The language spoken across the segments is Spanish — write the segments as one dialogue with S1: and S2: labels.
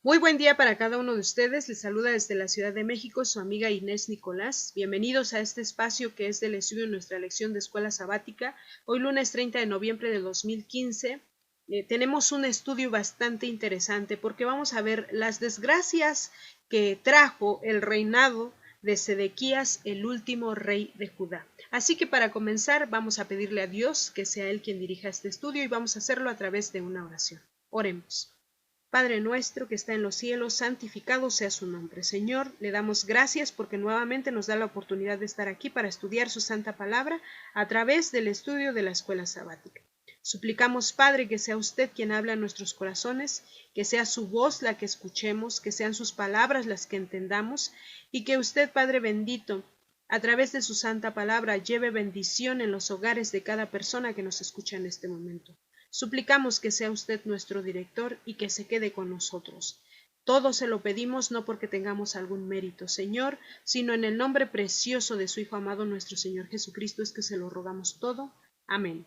S1: Muy buen día para cada uno de ustedes. Les saluda desde la Ciudad de México su amiga Inés Nicolás. Bienvenidos a este espacio que es del estudio de nuestra lección de escuela sabática. Hoy lunes 30 de noviembre de 2015 tenemos un estudio bastante interesante porque vamos a ver las desgracias que trajo el reinado de Sedequías, el último rey de Judá. Así que para comenzar vamos a pedirle a Dios que sea Él quien dirija este estudio y vamos a hacerlo a través de una oración. Oremos. Padre nuestro que está en los cielos, santificado sea su nombre. Señor, le damos gracias porque nuevamente nos da la oportunidad de estar aquí para estudiar su santa palabra a través del estudio de la escuela sabática. Suplicamos, Padre, que sea usted quien habla en nuestros corazones, que sea su voz la que escuchemos, que sean sus palabras las que entendamos, y que usted, Padre bendito, a través de su santa palabra, lleve bendición en los hogares de cada persona que nos escucha en este momento. Suplicamos que sea usted nuestro director y que se quede con nosotros. Todo se lo pedimos no porque tengamos algún mérito, Señor, sino en el nombre precioso de su Hijo amado, nuestro Señor Jesucristo, es que se lo rogamos todo. Amén.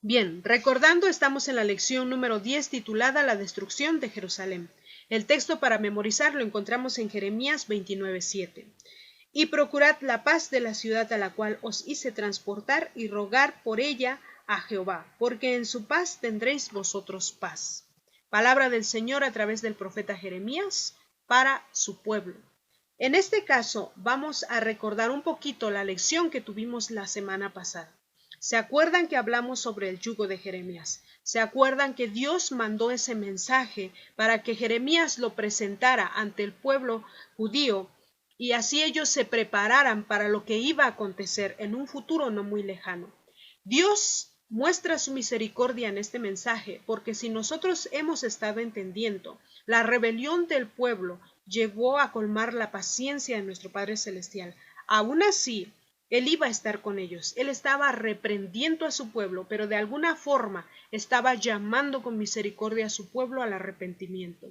S1: Bien, recordando, estamos en la lección número 10 titulada La destrucción de Jerusalén. El texto para memorizar lo encontramos en Jeremías 29:7. Y procurad la paz de la ciudad a la cual os hice transportar y rogar por ella a Jehová, porque en su paz tendréis vosotros paz. Palabra del Señor a través del profeta Jeremías para su pueblo. En este caso vamos a recordar un poquito la lección que tuvimos la semana pasada. ¿Se acuerdan que hablamos sobre el yugo de Jeremías? ¿Se acuerdan que Dios mandó ese mensaje para que Jeremías lo presentara ante el pueblo judío y así ellos se prepararan para lo que iba a acontecer en un futuro no muy lejano? Dios muestra su misericordia en este mensaje, porque si nosotros hemos estado entendiendo, la rebelión del pueblo llegó a colmar la paciencia de nuestro Padre Celestial. Aún así, Él iba a estar con ellos. Él estaba reprendiendo a su pueblo, pero de alguna forma estaba llamando con misericordia a su pueblo al arrepentimiento.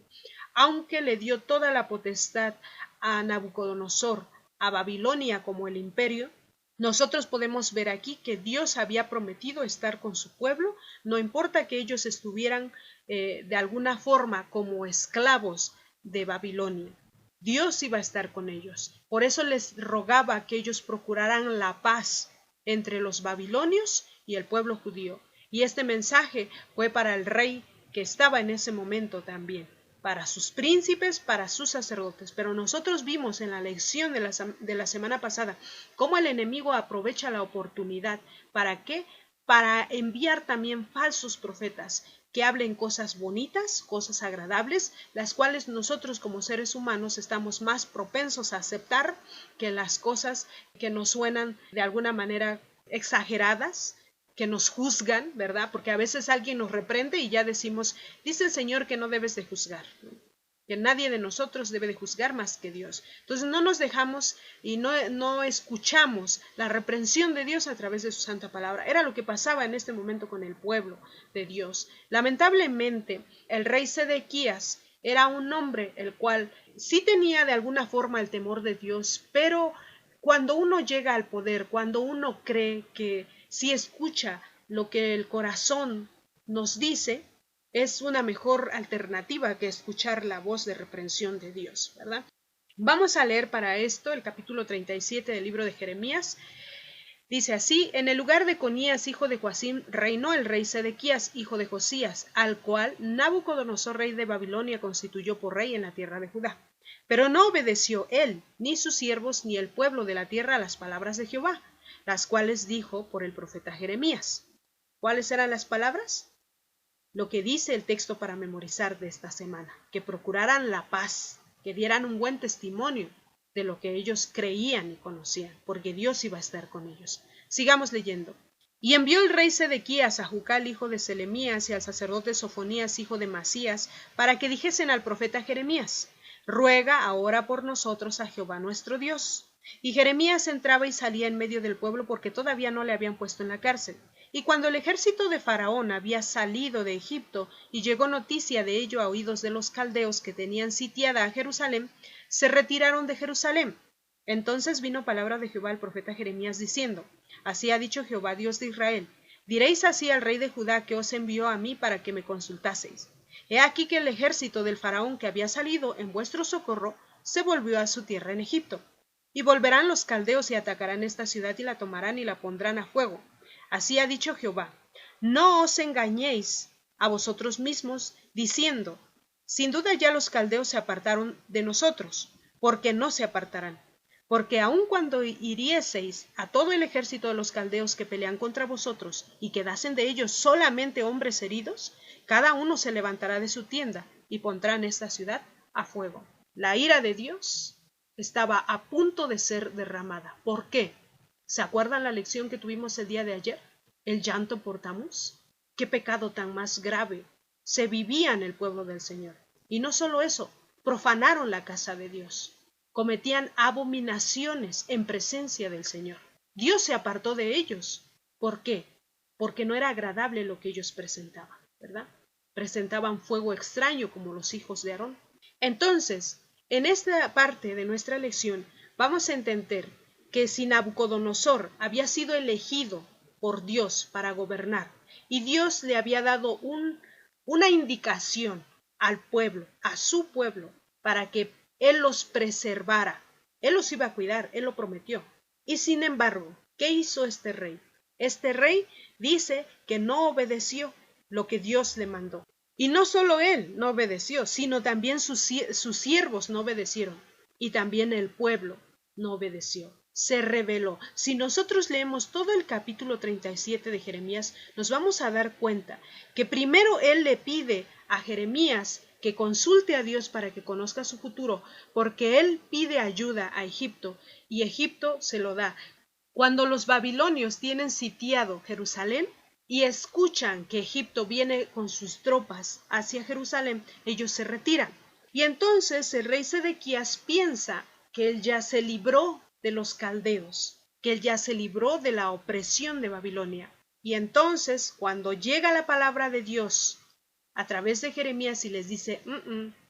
S1: Aunque le dio toda la potestad a Nabucodonosor, a Babilonia como el imperio, nosotros podemos ver aquí que Dios había prometido estar con su pueblo, no importa que ellos estuvieran de alguna forma como esclavos de Babilonia. Dios iba a estar con ellos. Por eso les rogaba que ellos procuraran la paz entre los babilonios y el pueblo judío. Y este mensaje fue para el rey que estaba en ese momento también, para sus príncipes, para sus sacerdotes. Pero nosotros vimos en la lección de la semana pasada cómo el enemigo aprovecha la oportunidad. ¿Para qué? Para enviar también falsos profetas que hablen cosas bonitas, cosas agradables, las cuales nosotros como seres humanos estamos más propensos a aceptar que las cosas que nos suenan de alguna manera exageradas, que nos juzgan, ¿verdad? Porque a veces alguien nos reprende y ya decimos, dice el Señor que no debes de juzgar, que nadie de nosotros debe de juzgar más que Dios. Entonces no nos dejamos y no escuchamos la reprensión de Dios a través de su santa palabra. Era lo que pasaba en este momento con el pueblo de Dios. Lamentablemente, el rey Sedequías era un hombre el cual sí tenía de alguna forma el temor de Dios, pero cuando uno llega al poder, cuando uno cree que si escucha lo que el corazón nos dice, es una mejor alternativa que escuchar la voz de reprensión de Dios, ¿verdad? Vamos a leer para esto el capítulo 37 del libro de Jeremías. Dice así: en el lugar de Conías, hijo de Joacim, reinó el rey Sedequías, hijo de Josías, al cual Nabucodonosor, rey de Babilonia, constituyó por rey en la tierra de Judá. Pero no obedeció él, ni sus siervos, ni el pueblo de la tierra a las palabras de Jehová, las cuales dijo por el profeta Jeremías. ¿Cuáles eran las palabras? Lo que dice el texto para memorizar de esta semana, que procuraran la paz, que dieran un buen testimonio de lo que ellos creían y conocían, porque Dios iba a estar con ellos. Sigamos leyendo. Y envió el rey Sedequías a Jucal, hijo de Selemías, y al sacerdote Sofonías, hijo de Masías, para que dijesen al profeta Jeremías: ruega ahora por nosotros a Jehová nuestro Dios. Y Jeremías entraba y salía en medio del pueblo, porque todavía no le habían puesto en la cárcel. Y cuando el ejército de Faraón había salido de Egipto y llegó noticia de ello a oídos de los caldeos que tenían sitiada a Jerusalén, se retiraron de Jerusalén. Entonces vino palabra de Jehová al profeta Jeremías diciendo: así ha dicho Jehová, Dios de Israel: diréis así al rey de Judá que os envió a mí para que me consultaseis. He aquí que el ejército del faraón que había salido en vuestro socorro se volvió a su tierra en Egipto. Y volverán los caldeos y atacarán esta ciudad y la tomarán y la pondrán a fuego. Así ha dicho Jehová. No os engañéis a vosotros mismos, diciendo, sin duda ya los caldeos se apartaron de nosotros, porque no se apartarán. Porque aun cuando hirieseis a todo el ejército de los caldeos que pelean contra vosotros, y quedasen de ellos solamente hombres heridos, cada uno se levantará de su tienda, y pondrán esta ciudad a fuego. La ira de Dios estaba a punto de ser derramada. ¿Por qué? ¿Se acuerdan la lección que tuvimos el día de ayer? ¿El llanto por Tamuz? ¿Qué pecado tan más grave se vivía en el pueblo del Señor? Y no solo eso, profanaron la casa de Dios. Cometían abominaciones en presencia del Señor. Dios se apartó de ellos. ¿Por qué? Porque no era agradable lo que ellos presentaban, ¿verdad? Presentaban fuego extraño como los hijos de Aarón. Entonces, en esta parte de nuestra lección vamos a entender que si Nabucodonosor había sido elegido por Dios para gobernar y Dios le había dado una indicación al pueblo, a su pueblo, para que Él los preservara, Él los iba a cuidar, Él lo prometió. Y sin embargo, ¿qué hizo este rey? Este rey dice que no obedeció lo que Dios le mandó. Y no solo él no obedeció, sino también sus siervos no obedecieron. Y también el pueblo no obedeció. Se rebeló. Si nosotros leemos todo el capítulo 37 de Jeremías, nos vamos a dar cuenta que primero él le pide a Jeremías que consulte a Dios para que conozca su futuro, porque él pide ayuda a Egipto y Egipto se lo da. Cuando los babilonios tienen sitiado Jerusalén, y escuchan que Egipto viene con sus tropas hacia Jerusalén, ellos se retiran. Y entonces el rey Sedequías piensa que él ya se libró de los caldeos, que él ya se libró de la opresión de Babilonia. Y entonces, cuando llega la palabra de Dios a través de Jeremías y les dice,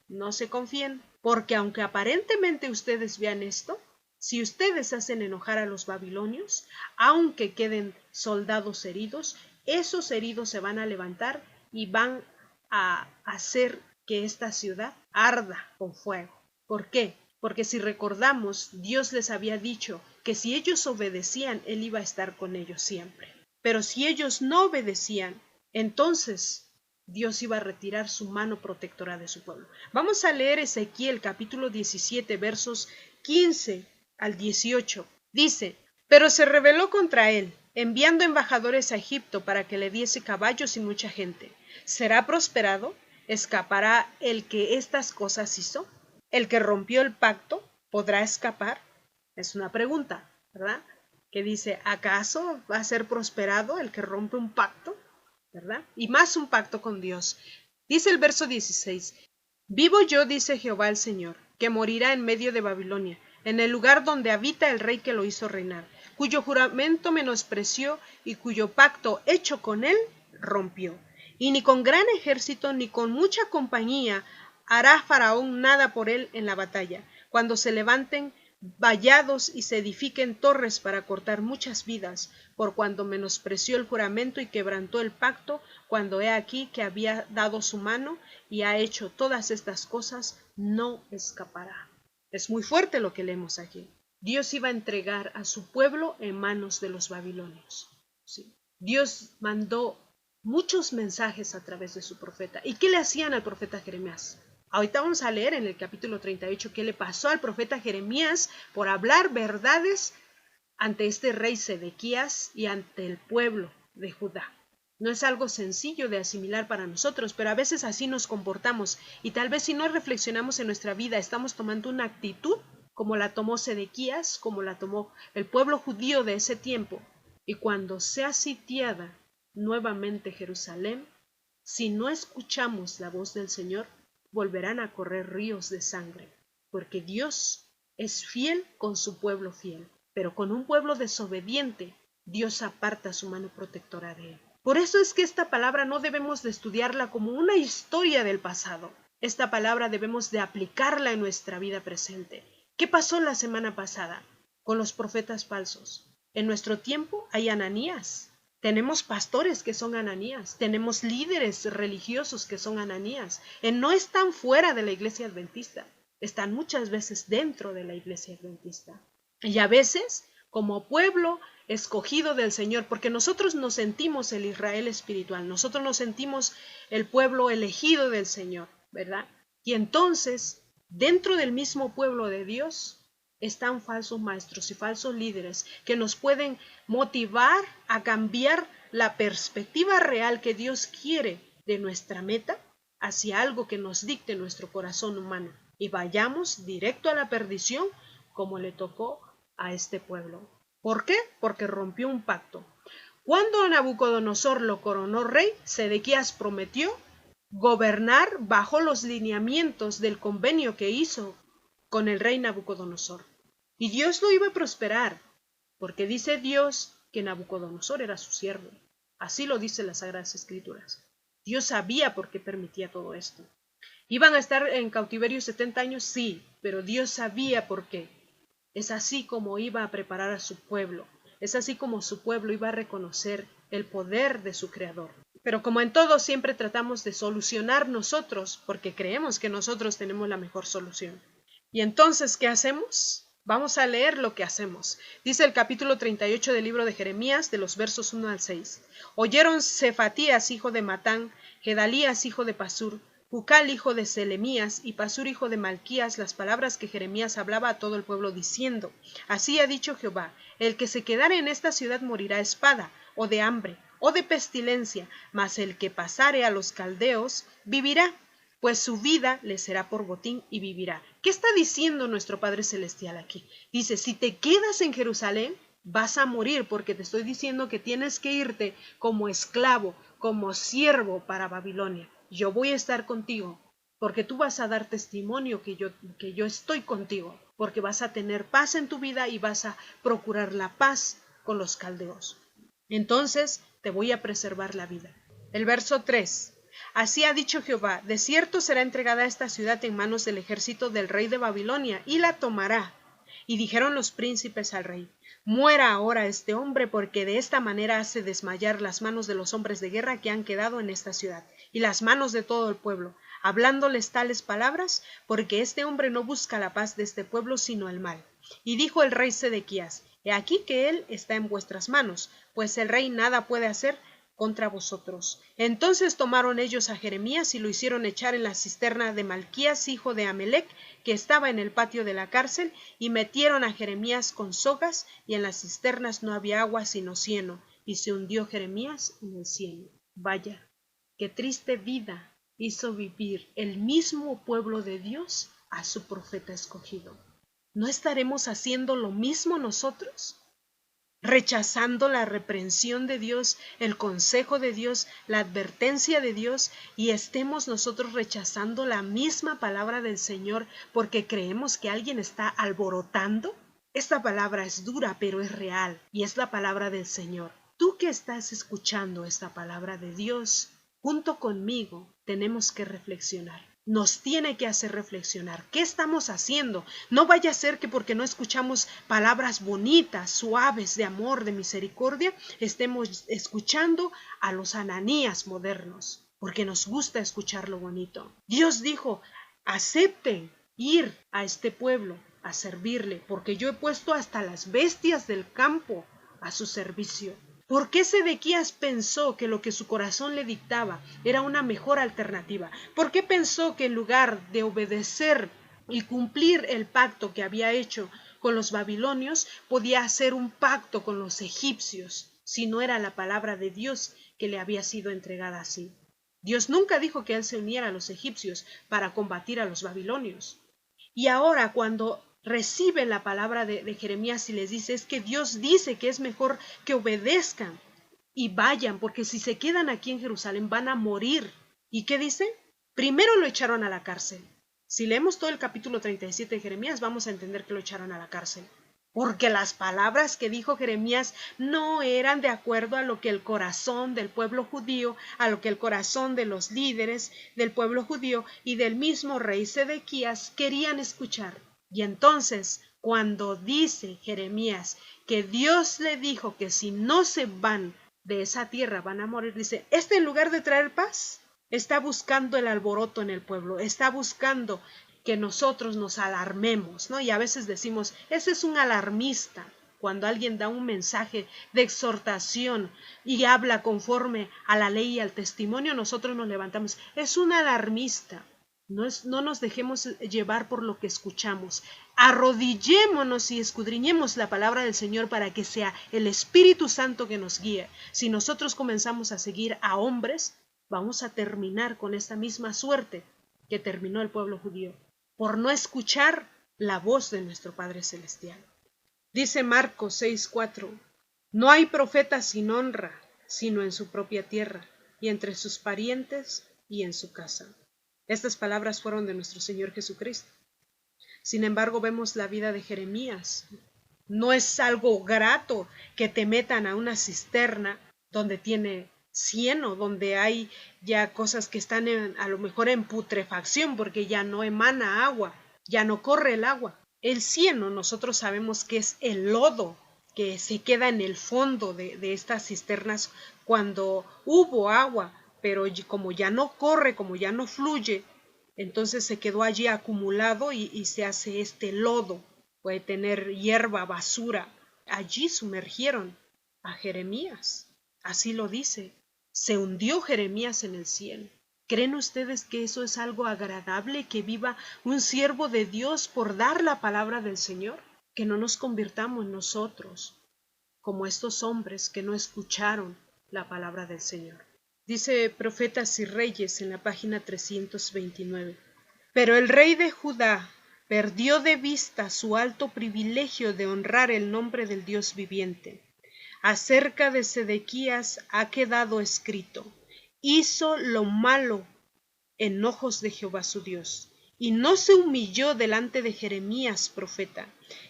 S1: no se confíen, porque aunque aparentemente ustedes vean esto, si ustedes hacen enojar a los babilonios, aunque queden soldados heridos, esos heridos se van a levantar y van a hacer que esta ciudad arda con fuego. ¿Por qué? Porque si recordamos, Dios les había dicho que si ellos obedecían, Él iba a estar con ellos siempre. Pero si ellos no obedecían, entonces Dios iba a retirar su mano protectora de su pueblo. Vamos a leer Ezequiel capítulo 17, versos 15 al 18. Dice, pero se rebeló contra él, enviando embajadores a Egipto para que le diese caballos y mucha gente. ¿Será prosperado? ¿Escapará el que estas cosas hizo? ¿El que rompió el pacto podrá escapar? Es una pregunta, ¿verdad? Que dice, ¿acaso va a ser prosperado el que rompe un pacto? ¿Verdad? Y más un pacto con Dios. Dice el verso 16, vivo yo, dice Jehová el Señor, que morirá en medio de Babilonia, en el lugar donde habita el rey que lo hizo reinar, cuyo juramento menospreció y cuyo pacto hecho con él rompió. Y ni con gran ejército ni con mucha compañía hará Faraón nada por él en la batalla, cuando se levanten vallados y se edifiquen torres para cortar muchas vidas, por cuando menospreció el juramento y quebrantó el pacto, cuando he aquí que había dado su mano y ha hecho todas estas cosas, no escapará. Es muy fuerte lo que leemos aquí. Dios iba a entregar a su pueblo en manos de los babilonios. ¿Sí? Dios mandó muchos mensajes a través de su profeta. ¿Y qué le hacían al profeta Jeremías? Ahorita vamos a leer en el capítulo 38 qué le pasó al profeta Jeremías por hablar verdades ante este rey Sedequías y ante el pueblo de Judá. No es algo sencillo de asimilar para nosotros, pero a veces así nos comportamos y tal vez si no reflexionamos en nuestra vida estamos tomando una actitud como la tomó Sedequías, como la tomó el pueblo judío de ese tiempo. Y cuando sea sitiada nuevamente Jerusalén, si no escuchamos la voz del Señor, volverán a correr ríos de sangre, porque Dios es fiel con su pueblo fiel, pero con un pueblo desobediente, Dios aparta su mano protectora de él. Por eso es que esta palabra no debemos de estudiarla como una historia del pasado. Esta palabra debemos de aplicarla en nuestra vida presente. ¿Qué pasó la semana pasada con los profetas falsos? En nuestro tiempo hay Ananías. Tenemos pastores que son Ananías, tenemos líderes religiosos que son Ananías. No están fuera de la iglesia adventista, están muchas veces dentro de la iglesia adventista. Y a veces, como pueblo escogido del Señor, porque nosotros nos sentimos el Israel espiritual, nosotros nos sentimos el pueblo elegido del Señor, ¿verdad? Y entonces, dentro del mismo pueblo de Dios, están falsos maestros y falsos líderes que nos pueden motivar a cambiar la perspectiva real que Dios quiere de nuestra meta hacia algo que nos dicte nuestro corazón humano y vayamos directo a la perdición como le tocó a este pueblo. ¿Por qué? Porque rompió un pacto. Cuando Nabucodonosor lo coronó rey, Sedequías prometió gobernar bajo los lineamientos del convenio que hizo con el rey Nabucodonosor. Y Dios lo iba a prosperar, porque dice Dios que Nabucodonosor era su siervo. Así lo dicen las Sagradas Escrituras. Dios sabía por qué permitía todo esto. ¿Iban a estar en cautiverio 70 años? Sí, pero Dios sabía por qué. Es así como iba a preparar a su pueblo. Es así como su pueblo iba a reconocer el poder de su Creador. Pero como en todo siempre tratamos de solucionar nosotros, porque creemos que nosotros tenemos la mejor solución. ¿Y entonces qué hacemos? Vamos a leer lo que hacemos. Dice el capítulo 38 del libro de Jeremías, de los versos 1 al 6. Oyeron Cefatías, hijo de Matán, Gedalías, hijo de Pasur, Jucal, hijo de Selemías, y Pasur, hijo de Malquías, las palabras que Jeremías hablaba a todo el pueblo, diciendo: Así ha dicho Jehová, el que se quedare en esta ciudad morirá a espada, o de hambre, o de pestilencia, mas el que pasare a los caldeos vivirá, pues su vida le será por botín y vivirá. ¿Qué está diciendo nuestro Padre Celestial aquí? Dice, si te quedas en Jerusalén, vas a morir, porque te estoy diciendo que tienes que irte como esclavo, como siervo para Babilonia. Yo voy a estar contigo, porque tú vas a dar testimonio que yo estoy contigo, porque vas a tener paz en tu vida y vas a procurar la paz con los caldeos. Entonces te voy a preservar la vida. El verso 3. Así ha dicho Jehová, de cierto será entregada esta ciudad en manos del ejército del rey de Babilonia, y la tomará. Y dijeron los príncipes al rey: Muera ahora este hombre, porque de esta manera hace desmayar las manos de los hombres de guerra que han quedado en esta ciudad, y las manos de todo el pueblo, hablándoles tales palabras, porque este hombre no busca la paz de este pueblo, sino el mal. Y dijo el rey Sedequías: He aquí que él está en vuestras manos, pues el rey nada puede hacer contra vosotros. Entonces tomaron ellos a Jeremías y lo hicieron echar en la cisterna de Malquías, hijo de Amelec, que estaba en el patio de la cárcel, y metieron a Jeremías con sogas, y en las cisternas no había agua sino cieno, y se hundió Jeremías en el cieno. Vaya, qué triste vida hizo vivir el mismo pueblo de Dios a su profeta escogido. ¿No estaremos haciendo lo mismo nosotros? Rechazando la reprensión de Dios, el consejo de Dios, la advertencia de Dios, y estemos nosotros rechazando la misma palabra del Señor porque creemos que alguien está alborotando. Esta palabra es dura, pero es real, y es la palabra del Señor. Tú que estás escuchando esta palabra de Dios, junto conmigo tenemos que reflexionar. Nos tiene que hacer reflexionar. ¿Qué estamos haciendo? No vaya a ser que porque no escuchamos palabras bonitas, suaves, de amor, de misericordia, estemos escuchando a los Ananías modernos, porque nos gusta escuchar lo bonito. Dios dijo, acepten ir a este pueblo a servirle, porque yo he puesto hasta las bestias del campo a su servicio. ¿Por qué Sedequías pensó que lo que su corazón le dictaba era una mejor alternativa? ¿Por qué pensó que en lugar de obedecer y cumplir el pacto que había hecho con los babilonios, podía hacer un pacto con los egipcios, si no era la palabra de Dios que le había sido entregada así? Dios nunca dijo que él se uniera a los egipcios para combatir a los babilonios. Y ahora cuando recibe la palabra de Jeremías y les dice, es que Dios dice que es mejor que obedezcan y vayan, porque si se quedan aquí en Jerusalén van a morir. ¿Y qué dice? Primero lo echaron a la cárcel. Si leemos todo el capítulo 37 de Jeremías, vamos a entender que lo echaron a la cárcel. Porque las palabras que dijo Jeremías no eran de acuerdo a lo que el corazón del pueblo judío, a lo que el corazón de los líderes del pueblo judío y del mismo rey Sedequías querían escuchar. Y entonces, cuando dice Jeremías que Dios le dijo que si no se van de esa tierra van a morir. Dice, en lugar de traer paz, está buscando el alboroto en el pueblo, está buscando que nosotros nos alarmemos, ¿no? Y a veces decimos, ese es un alarmista. Cuando alguien da un mensaje de exhortación y habla conforme a la ley y al testimonio, nosotros nos levantamos. Es un alarmista. No nos dejemos llevar por lo que escuchamos. Arrodillémonos y escudriñemos la palabra del Señor para que sea el Espíritu Santo que nos guíe. Si nosotros comenzamos a seguir a hombres, vamos a terminar con esta misma suerte que terminó el pueblo judío, por no escuchar la voz de nuestro Padre Celestial. Dice Marcos 6:4, no hay profeta sin honra, sino en su propia tierra, y entre sus parientes y en su casa. Estas palabras fueron de nuestro Señor Jesucristo. Sin embargo, vemos la vida de Jeremías. No es algo grato que te metan a una cisterna donde tiene cieno, donde hay ya cosas que están a lo mejor en putrefacción, porque ya no emana agua, ya no corre el agua. El cieno nosotros sabemos que es el lodo que se queda en el fondo de estas cisternas cuando hubo agua, pero como ya no corre, como ya no fluye, entonces se quedó allí acumulado y se hace este lodo. Puede tener hierba, basura. Allí sumergieron a Jeremías. Así lo dice. Se hundió Jeremías en el cielo. ¿Creen ustedes que eso es algo agradable, que viva un siervo de Dios por dar la palabra del Señor? Que no nos convirtamos nosotros como estos hombres que no escucharon la palabra del Señor. Dice Profetas y Reyes en la página 329. Pero el rey de Judá perdió de vista su alto privilegio de honrar el nombre del Dios viviente. Acerca de Sedequías ha quedado escrito: hizo lo malo en ojos de Jehová su Dios, y no se humilló delante de Jeremías profeta,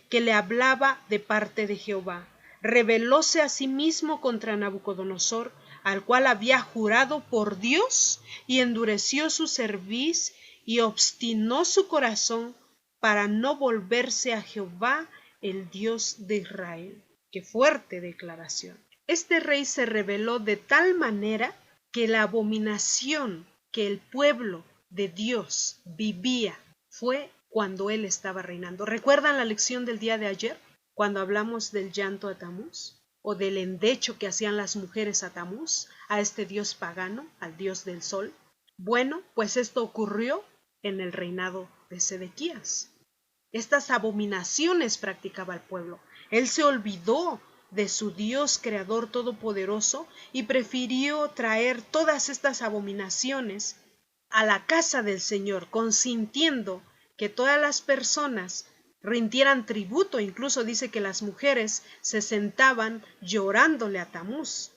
S1: que le hablaba de parte de Jehová. Rebelóse a sí mismo contra Nabucodonosor, al cual había jurado por Dios, y endureció su cerviz y obstinó su corazón para no volverse a Jehová, el Dios de Israel. Qué fuerte declaración. Este rey se rebeló de tal manera que la abominación que el pueblo de Dios vivía fue cuando él estaba reinando. ¿Recuerdan la lección del día de ayer? Cuando hablamos del llanto a Tamuz, o del endecho que hacían las mujeres a Tamuz, a este dios pagano, al dios del sol. Bueno, pues esto ocurrió en el reinado de Sedequías. Estas abominaciones practicaba el pueblo. Él se olvidó de su Dios creador todopoderoso y prefirió traer todas estas abominaciones a la casa del Señor, consintiendo que todas las personas rindieran tributo. Incluso dice que las mujeres se sentaban llorándole a Tamuz,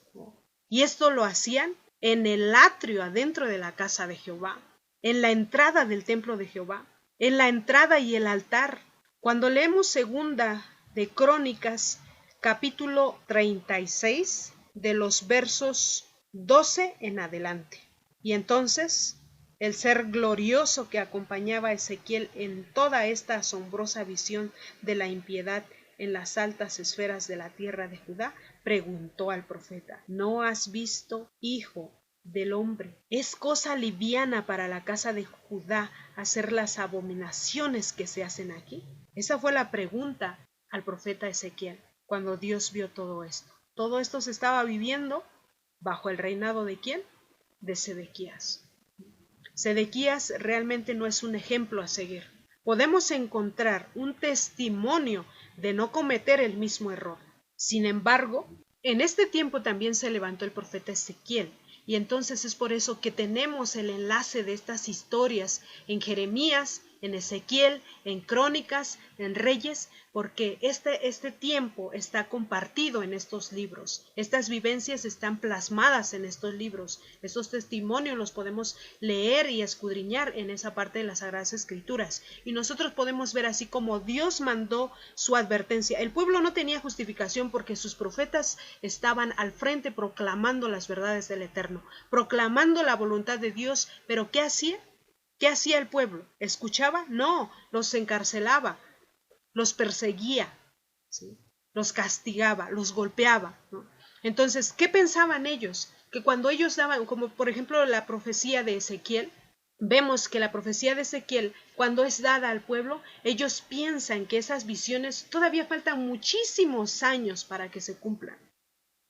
S1: y esto lo hacían en el atrio adentro de la casa de Jehová, en la entrada del templo de Jehová, en la entrada y el altar. Cuando leemos segunda de Crónicas, capítulo 36, de los versos 12 en adelante. Y entonces el ser glorioso que acompañaba a Ezequiel en toda esta asombrosa visión de la impiedad en las altas esferas de la tierra de Judá, preguntó al profeta: ¿no has visto, hijo del hombre? ¿Es cosa liviana para la casa de Judá hacer las abominaciones que se hacen aquí? Esa fue la pregunta al profeta Ezequiel cuando Dios vio todo esto. Todo esto se estaba viviendo bajo el reinado ¿de quién? De Sedequías. Sedequías realmente no es un ejemplo a seguir. Podemos encontrar un testimonio de no cometer el mismo error. Sin embargo, en este tiempo también se levantó el profeta Ezequiel, y entonces es por eso que tenemos el enlace de estas historias en Jeremías, en Ezequiel, en Crónicas, en Reyes, porque este tiempo está compartido en estos libros. Estas vivencias están plasmadas en estos libros. Estos testimonios los podemos leer y escudriñar en esa parte de las Sagradas Escrituras. Y nosotros podemos ver así como Dios mandó su advertencia. El pueblo no tenía justificación porque sus profetas estaban al frente proclamando las verdades del Eterno, proclamando la voluntad de Dios. Pero ¿qué hacía? ¿Qué hacía el pueblo? ¿Escuchaba? No, los encarcelaba, los perseguía, ¿sí? Los castigaba, los golpeaba, ¿no? Entonces, ¿qué pensaban ellos? Que cuando ellos daban, como por ejemplo la profecía de Ezequiel, vemos que la profecía de Ezequiel, cuando es dada al pueblo, ellos piensan que esas visiones todavía faltan muchísimos años para que se cumplan.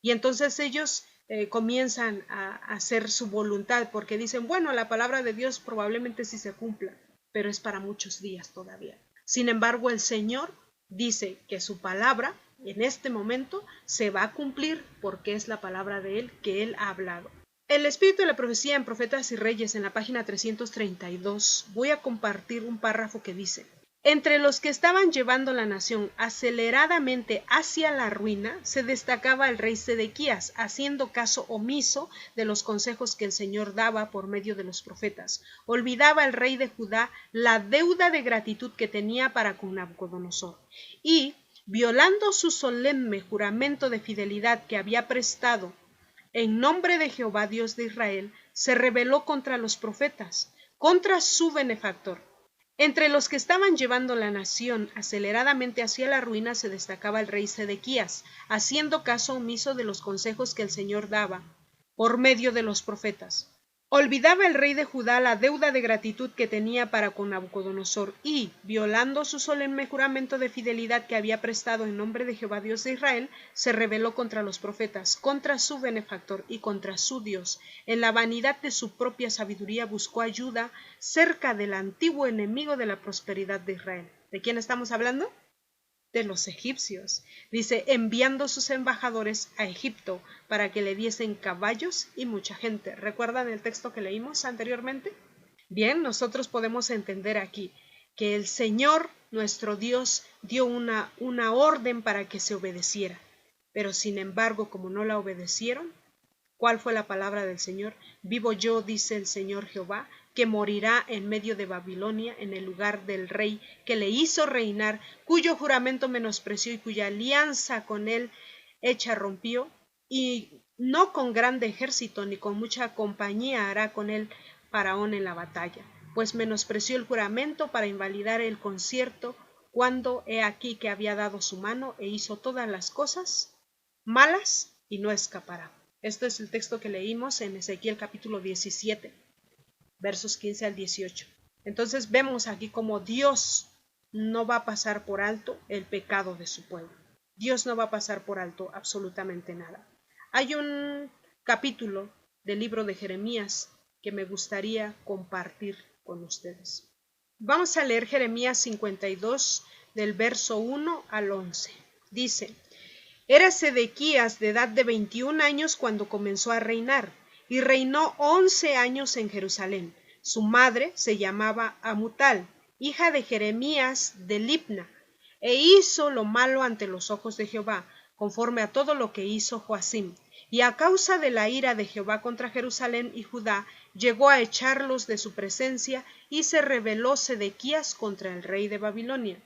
S1: Y entonces ellos comienzan a hacer su voluntad, porque dicen, bueno, la palabra de Dios probablemente sí se cumpla, pero es para muchos días todavía. Sin embargo, el Señor dice que su palabra en este momento se va a cumplir porque es la palabra de Él que Él ha hablado. El espíritu de la profecía en Profetas y Reyes, en la página 332, voy a compartir un párrafo que dice: entre los que estaban llevando la nación aceleradamente hacia la ruina, se destacaba el rey Sedequías, haciendo caso omiso de los consejos que el Señor daba por medio de los profetas. Olvidaba el rey de Judá la deuda de gratitud que tenía para con Nabucodonosor, y, violando su solemne juramento de fidelidad que había prestado en nombre de Jehová Dios de Israel, se rebeló contra los profetas, contra su benefactor. Entre los que estaban llevando la nación aceleradamente hacia la ruina se destacaba el rey Sedequías, haciendo caso omiso de los consejos que el Señor daba por medio de los profetas. Olvidaba el rey de Judá la deuda de gratitud que tenía para con Nabucodonosor y, violando su solemne juramento de fidelidad que había prestado en nombre de Jehová Dios de Israel, se rebeló contra los profetas, contra su benefactor y contra su Dios. En la vanidad de su propia sabiduría buscó ayuda cerca del antiguo enemigo de la prosperidad de Israel. ¿De quién estamos hablando? De los egipcios. Dice, enviando sus embajadores a Egipto para que le diesen caballos y mucha gente. ¿Recuerdan el texto que leímos anteriormente? Bien, nosotros podemos entender aquí que el Señor, nuestro Dios, dio una orden para que se obedeciera. Pero sin embargo, como no la obedecieron, ¿cuál fue la palabra del Señor? Vivo yo, dice el Señor Jehová, que morirá en medio de Babilonia, en el lugar del rey que le hizo reinar, cuyo juramento menospreció y cuya alianza con él hecha rompió, y no con grande ejército ni con mucha compañía hará con él Faraón en la batalla, pues menospreció el juramento para invalidar el concierto, cuando he aquí que había dado su mano e hizo todas las cosas malas y no escapará. Este es el texto que leímos en Ezequiel capítulo 17. Versos 15 al 18. Entonces vemos aquí como Dios no va a pasar por alto el pecado de su pueblo. Dios no va a pasar por alto absolutamente nada. Hay un capítulo del libro de Jeremías que me gustaría compartir con ustedes. Vamos a leer Jeremías 52 del verso 1 al 11. Dice: era Sedequías de edad de 21 años cuando comenzó a reinar, y reinó 11 años en Jerusalén. Su madre se llamaba Amutal, hija de Jeremías de Libna, e hizo lo malo ante los ojos de Jehová, conforme a todo lo que hizo Joacim. Y a causa de la ira de Jehová contra Jerusalén y Judá, llegó a echarlos de su presencia, y se rebeló Sedequías contra el rey de Babilonia.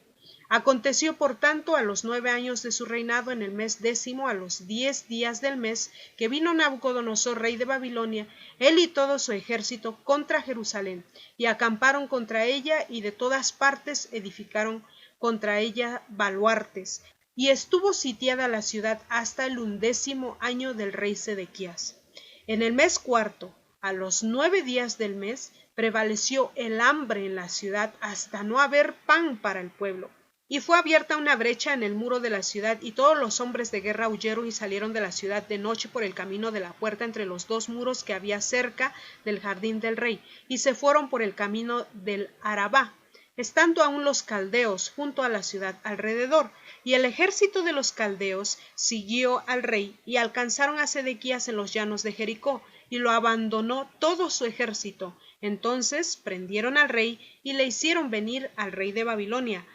S1: Aconteció por tanto a los 9 años de su reinado, en el mes 10, a los 10 días del mes, que vino Nabucodonosor, rey de Babilonia, él y todo su ejército, contra Jerusalén, y acamparon contra ella, y de todas partes edificaron contra ella baluartes, y estuvo sitiada la ciudad hasta el 11º año del rey Sedequías. En el mes 4, a los 9 días del mes, prevaleció el hambre en la ciudad hasta no haber pan para el pueblo. Y fue abierta una brecha en el muro de la ciudad, y todos los hombres de guerra huyeron y salieron de la ciudad de noche por el camino de la puerta entre los 2 muros que había cerca del jardín del rey, y se fueron por el camino del Arabá, estando aún los caldeos junto a la ciudad alrededor. Y el ejército de los caldeos siguió al rey, y alcanzaron a Sedequías en los llanos de Jericó, y lo abandonó todo su ejército. Entonces prendieron al rey, y le hicieron venir al rey de Babilonia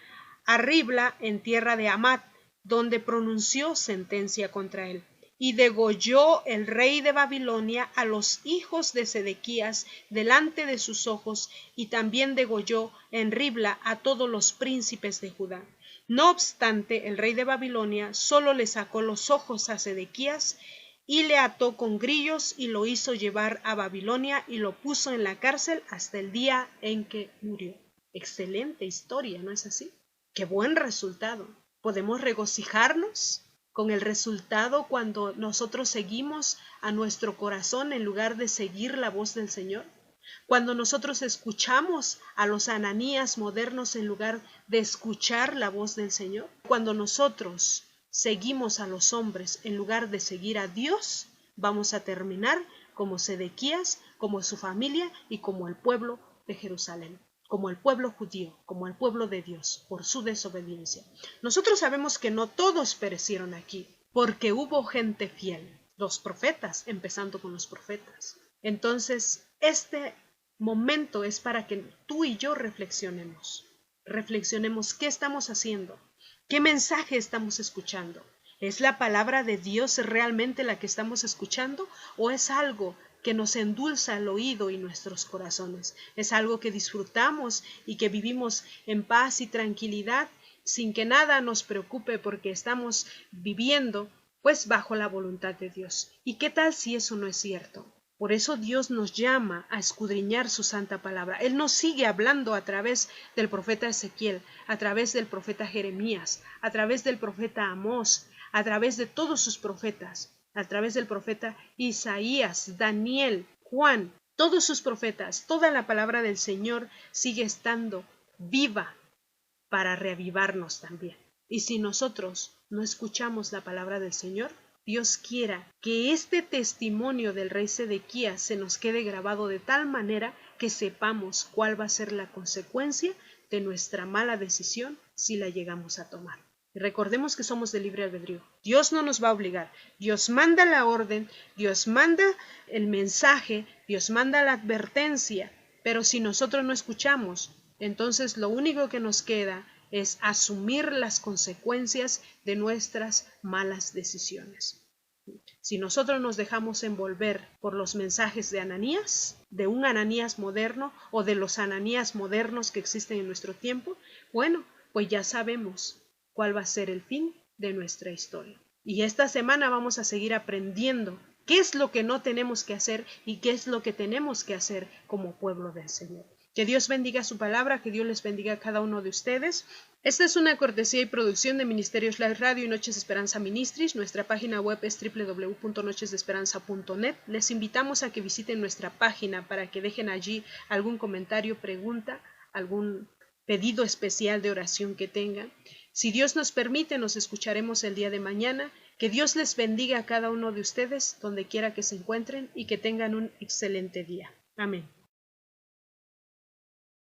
S1: a Ribla, en tierra de Hamat, donde pronunció sentencia contra él. Y degolló el rey de Babilonia a los hijos de Sedequías delante de sus ojos, y también degolló en Ribla a todos los príncipes de Judá. No obstante, el rey de Babilonia solo le sacó los ojos a Sedequías, y le ató con grillos, y lo hizo llevar a Babilonia, y lo puso en la cárcel hasta el día en que murió. Excelente historia, ¿no es así? ¡Qué buen resultado! ¿Podemos regocijarnos con el resultado cuando nosotros seguimos a nuestro corazón en lugar de seguir la voz del Señor? Cuando nosotros escuchamos a los Ananías modernos en lugar de escuchar la voz del Señor. Cuando nosotros seguimos a los hombres en lugar de seguir a Dios, vamos a terminar como Sedequías, como su familia y como el pueblo de Jerusalén, como el pueblo judío, como el pueblo de Dios, por su desobediencia. Nosotros sabemos que no todos perecieron aquí, porque hubo gente fiel, los profetas, empezando con los profetas. Entonces, este momento es para que tú y yo reflexionemos qué estamos haciendo, qué mensaje estamos escuchando. ¿Es la palabra de Dios realmente la que estamos escuchando o es algo que nos endulza el oído y nuestros corazones? ¿Es algo que disfrutamos y que vivimos en paz y tranquilidad sin que nada nos preocupe porque estamos viviendo pues bajo la voluntad de Dios? ¿Y qué tal si eso no es cierto? Por eso Dios nos llama a escudriñar su santa palabra. Él nos sigue hablando a través del profeta Ezequiel, a través del profeta Jeremías, a través del profeta Amós, a través de todos sus profetas, a través del profeta Isaías, Daniel, Juan, todos sus profetas. Toda la palabra del Señor sigue estando viva para reavivarnos también. Y si nosotros no escuchamos la palabra del Señor, Dios quiera que este testimonio del rey Sedequías se nos quede grabado de tal manera que sepamos cuál va a ser la consecuencia de nuestra mala decisión si la llegamos a tomar. Y recordemos que somos de libre albedrío. Dios no nos va a obligar. Dios manda la orden, Dios manda el mensaje, Dios manda la advertencia, pero si nosotros no escuchamos, entonces lo único que nos queda es asumir las consecuencias de nuestras malas decisiones. Si nosotros nos dejamos envolver por los mensajes de Ananías, de un Ananías moderno o de los Ananías modernos que existen en nuestro tiempo, bueno, pues ya sabemos cuál va a ser el fin de nuestra historia. Y esta semana vamos a seguir aprendiendo qué es lo que no tenemos que hacer y qué es lo que tenemos que hacer como pueblo del Señor. Que Dios bendiga su palabra, que Dios les bendiga a cada uno de ustedes. Esta es una cortesía y producción de Ministerios Live Radio y Noches de Esperanza Ministries. Nuestra página web es www.nochesdeesperanza.net. Les invitamos a que visiten nuestra página para que dejen allí algún comentario, pregunta, algún pedido especial de oración que tengan. Si Dios nos permite, nos escucharemos el día de mañana. Que Dios les bendiga a cada uno de ustedes, donde quiera que se encuentren, y que tengan un excelente día. Amén.